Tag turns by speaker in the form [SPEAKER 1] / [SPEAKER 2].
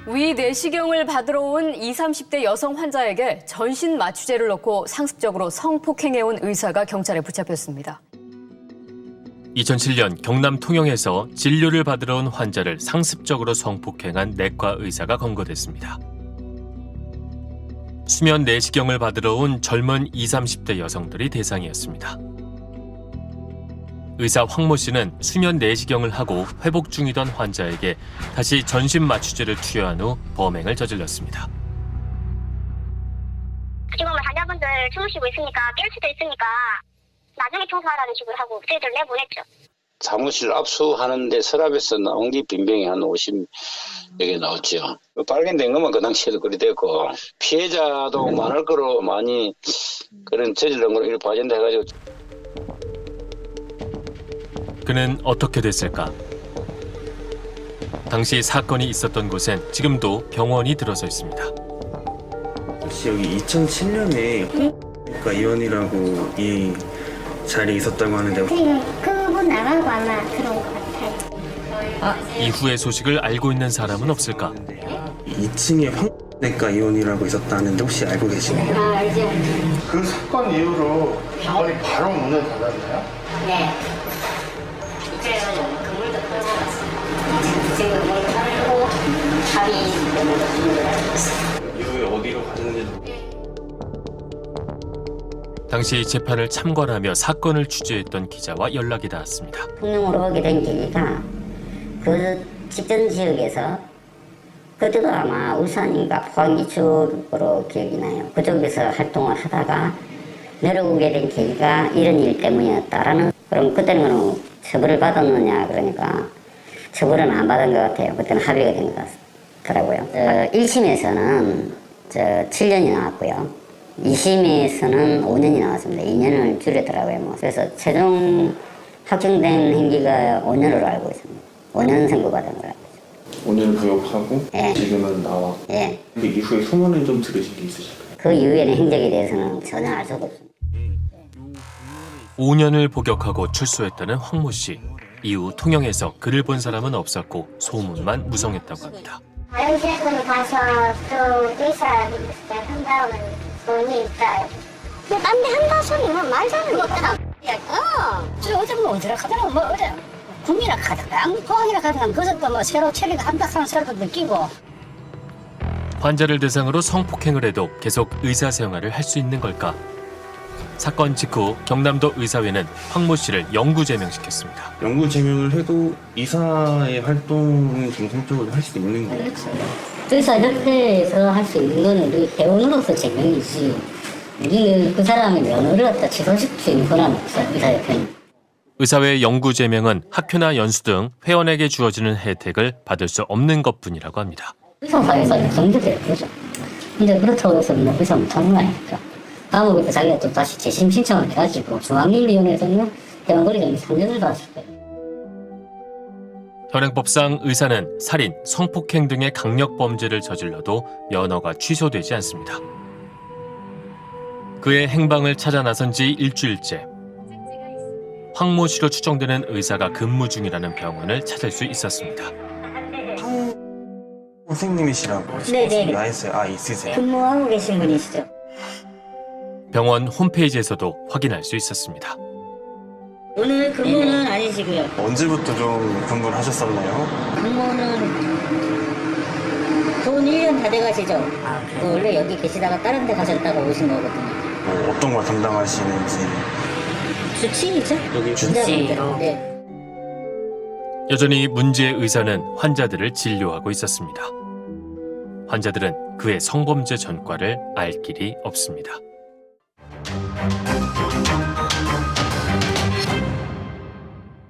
[SPEAKER 1] 위 내시경을 받으러 온 20, 30대 여성 환자에게 전신 마취제를 넣고 상습적으로 성폭행해온 의사가 경찰에 붙잡혔습니다.
[SPEAKER 2] 2007년 경남 통영에서 진료를 받으러 온 환자를 상습적으로 성폭행한 내과 의사가 검거됐습니다. 수면 내시경을 받으러 온 젊은 20, 30대 여성들이 대상이었습니다. 의사 황모 씨는 수면 내시경을 하고 회복 중이던 환자에게 다시 전신 마취제를 투여한 후 범행을 저질렀습니다.
[SPEAKER 3] 지금은 환자분들 주무시고 있으니까 깰 수도 있으니까 나중에 청소하라는 식으로 하고 저희들 내보냈죠.
[SPEAKER 4] 사무실 압수하는데 서랍에서 나온 게 빈병이 한 50여 개 나왔죠. 발견된 것만 그 당시에도 그리 됐고 피해자도 많을 거로 많이 그런 저질른 걸로 이렇게 봐진다 해가지고.
[SPEAKER 2] 그는 어떻게 됐을까? 당시 사건이 있었던 곳엔 지금도 병원이 들어서 있습니다.
[SPEAKER 5] 혹시 여기 2007년에 그러니까 이원이라고 이 자리에 있었다고 하는데
[SPEAKER 3] 지금 그분 나가고 아마 들어온 것 같아요.
[SPEAKER 2] 이후의 소식을 알고 있는 사람은 없을까?
[SPEAKER 5] 2층에 황내과 이원이라고 있었다는데 혹시 알고 계시나요?
[SPEAKER 3] 알죠.
[SPEAKER 6] 그 사건 이후로 병원이 바로 문을 닫았나요?
[SPEAKER 3] 네. 그래가지고 그물도 끌고 갔어요. 지금 물 끌고 밥이
[SPEAKER 5] 이후에 어디로 가셨는지
[SPEAKER 2] 당시 재판을 참관하며 사건을 취재했던 기자와 연락이 닿았습니다.
[SPEAKER 7] 통영으로 오게 된 계기가 그 직전 지역에서 그때도 아마 울산인가 포항 이쪽으로 기억이 나요. 그쪽에서 활동을 하다가 내려오게 된 계기가 이런 일 때문이었다라는. 그럼 그때는 처벌을 받았느냐 그러니까 처벌은 안 받은 것 같아요. 그때는 합의가 된 것 같더라고요. 1심에서는 7년이 나왔고요. 2심에서는 5년이 나왔습니다. 2년을 줄였더라고요. 그래서 최종 확정된 행기가 5년으로 알고 있습니다. 5년 선고받은 걸 알고 있습니다.
[SPEAKER 5] 5년 구역하고
[SPEAKER 7] 예.
[SPEAKER 5] 지금은 나와.
[SPEAKER 7] 예.
[SPEAKER 5] 근데 이후에 소문을 좀 들으신 게 있으실까요?
[SPEAKER 7] 그 이후에는 행적에 대해서는 전혀 알 수가 없습니다.
[SPEAKER 2] 5년을 복역하고 출소했다는 황모 씨. 이후 통영에서 그를 본 사람은 없었고 소문만 무성했다고 합니다.
[SPEAKER 3] 다른 제품을 봐서 그 의사 한다는 돈이 있다. 딴데 한다 소리는 말자는 거다.
[SPEAKER 8] 저 어제 뭐 어디라 가더라 뭐 어제 군이라 가더라 포항이라 가더라 그것도 뭐 새로 체리가 한박하는 새로 느끼고.
[SPEAKER 2] 환자를 대상으로 성폭행을 해도 계속 의사 생활을 할 수 있는 걸까? 사건 직후 경남도 의사회는 황모 씨를 영구 제명시켰습니다.
[SPEAKER 5] 영구 제명을 해도 이사의 활동은 정상적으로 할 수 있는 거예요.
[SPEAKER 8] 의사협회에서 할 수 있는 건 우리 회원으로서 제명이지 우리는 그 사람의 면허를 갖다 취소시킬 수 있는 권한은 없어요. 의사협회는.
[SPEAKER 2] 의사회 영구 제명은 학교나 연수 등 회원에게 주어지는 혜택을 받을 수 없는 것뿐이라고 합니다.
[SPEAKER 8] 의사사회에서 성적이 그러죠. 근데 그렇다고 해서 뭐 의사 못하는 거 아닙니까? 다음부터 자기가 또 다시 재심 신청을 해가지고 중앙윤리위원회에서는 대원거리가 3년을 받았을 거예요.
[SPEAKER 2] 현행법상 의사는 살인, 성폭행 등의 강력 범죄를 저질러도 면허가 취소되지 않습니다. 그의 행방을 찾아 나선 지 일주일째. 황모 씨로 추정되는 의사가 근무 중이라는 병원을 찾을 수 있었습니다.
[SPEAKER 5] 선생님이시라고
[SPEAKER 8] 네네.
[SPEAKER 5] 나이스 있으세요?
[SPEAKER 8] 근무하고 계신 분이시죠?
[SPEAKER 2] 병원 홈페이지에서도 확인할 수 있었습니다.
[SPEAKER 8] 오늘 근무는 아니시고요.
[SPEAKER 5] 언제부터 좀 근무를 하셨었나요?
[SPEAKER 8] 근무는 돈 1년 다 돼가시죠? 원래 여기 계시다가 다른 데 가셨다가 오신 거거든요.
[SPEAKER 5] 뭐 어떤 걸 담당하시는지.
[SPEAKER 8] 주치의죠?
[SPEAKER 5] 여기
[SPEAKER 8] 주치의로. 네.
[SPEAKER 2] 여전히 문제의 의사는 환자들을 진료하고 있었습니다. 환자들은 그의 성범죄 전과를 알 길이 없습니다.